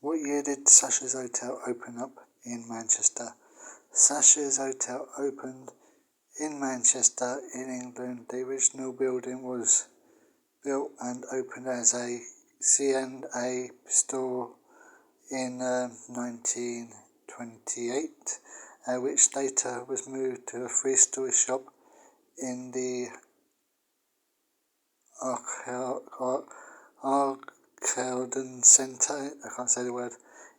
What year did Sasha's Hotel open up in Manchester? Sasha's Hotel opened in Manchester in England. The original building was built and opened as a C&A store in 1928, which later was moved to a three-story shop in the Arcadon Centre, I can't say the word,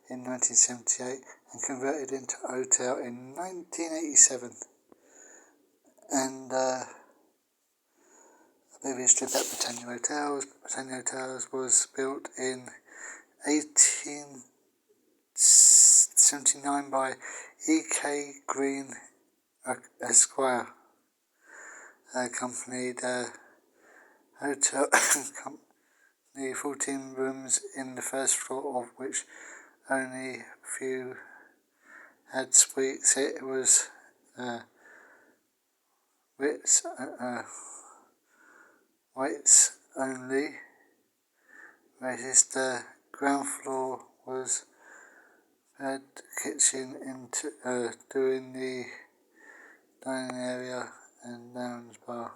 in 1978 and converted into a hotel in 1987. And a bit of history about Britannia Hotels. Britannia Hotels was built in 1879 by E.K. Green Esquire company. The hotel company 14 rooms in the first floor, of which only a few had suites. It was whites only. The ground floor was had kitchen into doing the dining area and lounge bar.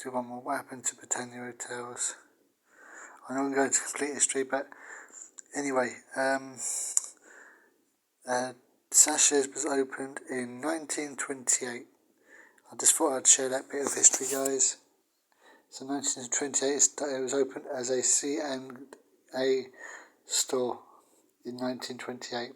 Do one more. What happened to Britannia Hotels? I'm not going to go into complete history, but anyway, Sasha's was opened in 1928. I just thought I'd share that bit of history, guys. So 1928, it was opened as a C&A store in 1928.